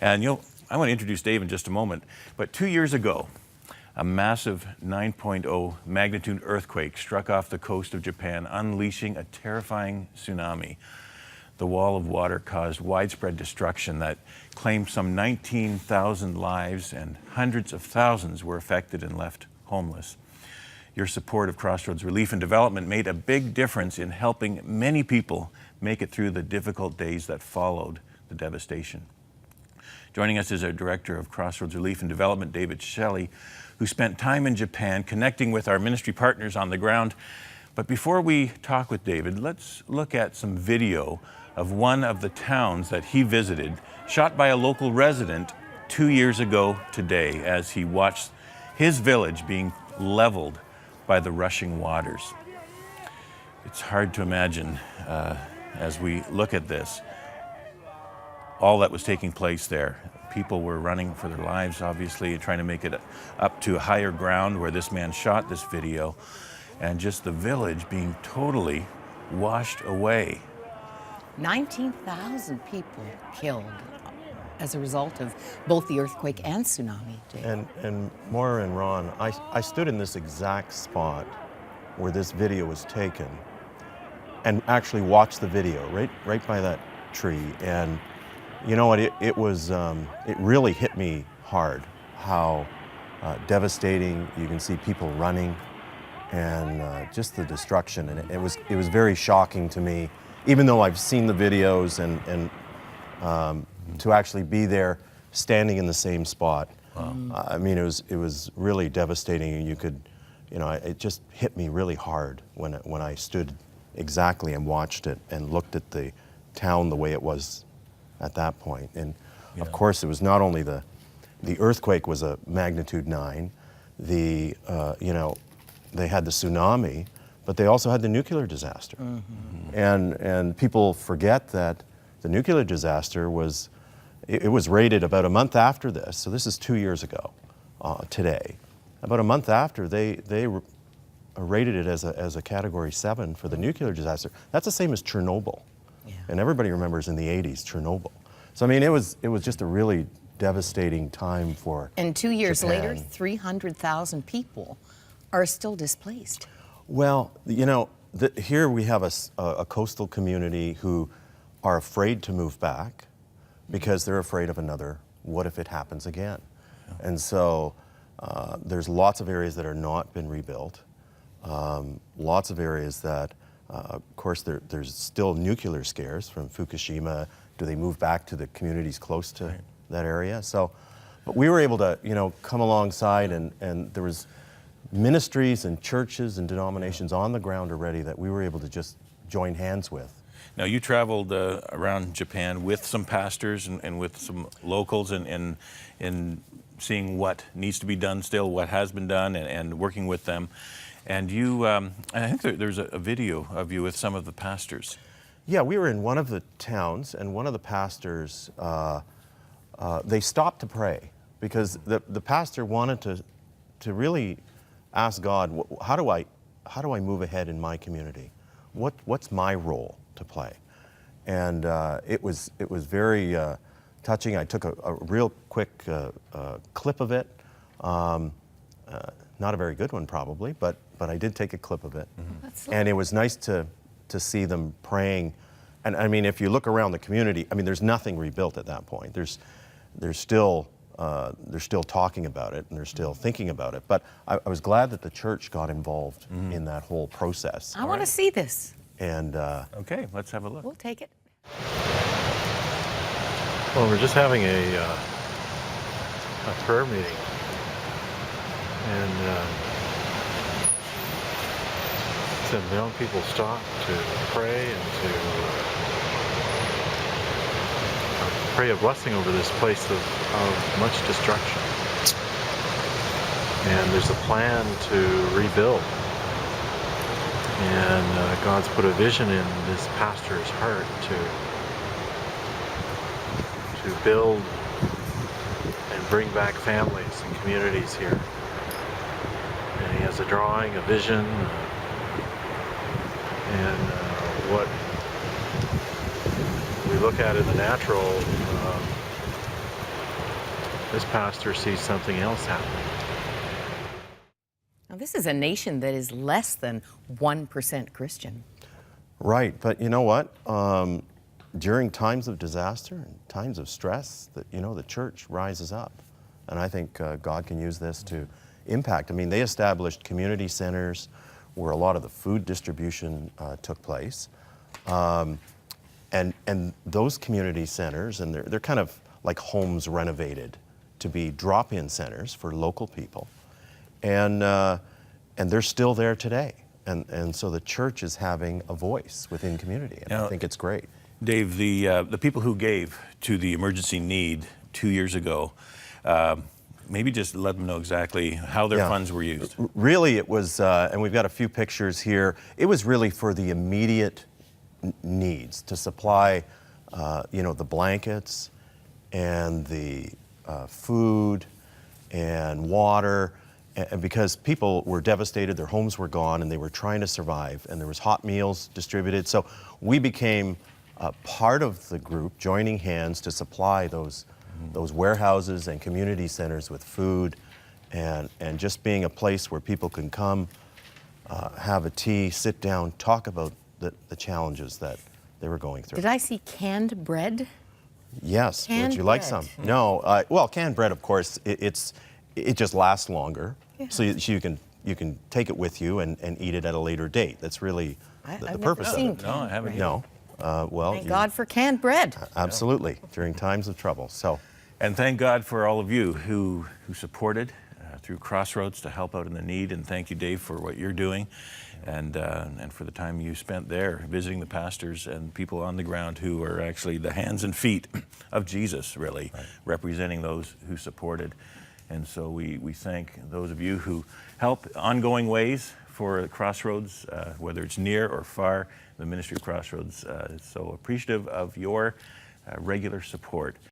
And I want to introduce Dave in just a moment, but 2 years ago, a massive 9.0 magnitude earthquake struck off the coast of Japan, unleashing a terrifying tsunami. The wall of water caused widespread destruction that claimed some 19,000 lives, and hundreds of thousands were affected and left homeless. Your support of Crossroads Relief and Development made a big difference in helping many people make it through the difficult days that followed the devastation. Joining us is our Director of Crossroads Relief and Development, David Shelley, who spent time in Japan connecting with our ministry partners on the ground. But before we talk with David, let's look at some video of one of the towns that he visited, shot by a local resident 2 years ago today as he watched his village being leveled by the rushing waters. It's hard to imagine as we look at this, all that was taking place there. People were running for their lives, obviously, trying to make it up to higher ground where this man shot this video, and just the village being totally washed away. 19,000 people killed as a result of both the earthquake and tsunami, Jay. And Maura and Ron, I stood in this exact spot where this video was taken and actually watched the video right by that tree. And you know what, it really hit me hard how devastating. You can see people running and just the destruction. And it was very shocking to me, even though I've seen the videos and to actually be there standing in the same spot. Wow. I mean, it was really devastating, and you could, it just hit me really hard when I stood exactly and watched it and looked at the town the way it was at that point. And of course, it was not only the earthquake was a magnitude 9, they had the tsunami, but they also had the nuclear disaster. Mm-hmm. And people forget that the nuclear disaster was rated about a month after this. So this is 2 years ago today. About a month after, they rated it as a category 7 for the nuclear disaster. That's the same as Chernobyl. Yeah. And everybody remembers in the 80s, Chernobyl. So I mean, it was just a really devastating time for And 2 years Japan. later, 300,000 people are still displaced. Well, here we have a coastal community who are afraid to move back because they're afraid of another, what if it happens again? Yeah. And so there's lots of areas that are not been rebuilt. Lots of areas that, of course, there's still nuclear scares from Fukushima. Do they move back to the communities close to that area? So, but we were able to, come alongside, and there was ministries and churches and denominations on the ground already that we were able to just join hands with. Now, you traveled around Japan with some pastors and with some locals and seeing what needs to be done still, what has been done, and working with them. And you, I think there's a video of you with some of the pastors. Yeah, we were in one of the towns, and one of the pastors, they stopped to pray because the pastor wanted to really ask God, how do I move ahead in my community? What's my role to play? And it was very touching. I took a real quick clip of it. Not a very good one probably, but I did take a clip of it. Mm-hmm. And it was nice to see them praying. And I mean, if you look around the community, I mean, there's nothing rebuilt at that point. They're still talking about it and they're still thinking about it. But I was glad that the church got involved in that whole process. I want to see this. And okay, let's have a look. We'll take it. Well, we're just having a prayer meeting, and some young people stopped to pray and to pray a blessing over this place of much destruction. And there's a plan to rebuild. And God's put a vision in this pastor's heart to build and bring back families and communities here. And he has a drawing, a vision, and what we look at in the natural, this pastor sees something else happening. Now, this is a nation that is less than 1% Christian. Right, but you know what? During times of disaster and times of stress, the church rises up. And I think God can use this to impact. I mean, they established community centers where a lot of the food distribution took place. And those community centers, and they're kind of like homes renovated to be drop-in centers for local people. And they're still there today. And so the church is having a voice within community, and I think it's great. Dave, the people who gave to the emergency need 2 years ago, maybe just let them know exactly how their funds were used. Really, it was, and we've got a few pictures here, it was really for the immediate needs to supply, the blankets and the food and water, and because people were devastated, their homes were gone, and they were trying to survive, and there was hot meals distributed. So we became part of the group, joining hands to supply those warehouses and community centers with food, and just being a place where people can come, have a tea, sit down, talk about the challenges that they were going through. Did I see canned bread? Yes. Canned Would you like bread. some? No. Well, canned bread, of course, it just lasts longer, so you can take it with you and eat it at a later date. That's really the purpose of it. No, I haven't. No. Well, Thank God for canned bread. Absolutely, during times of trouble. So, And thank God for all of you who supported through Crossroads to help out in the need. And thank you, Dave, for what you're doing, and for the time you spent there visiting the pastors and people on the ground who are actually the hands and feet of Jesus, really, representing those who supported. And so we thank those of you who help ongoing ways for Crossroads, whether it's near or far. The ministry of Crossroads is so appreciative of your regular support.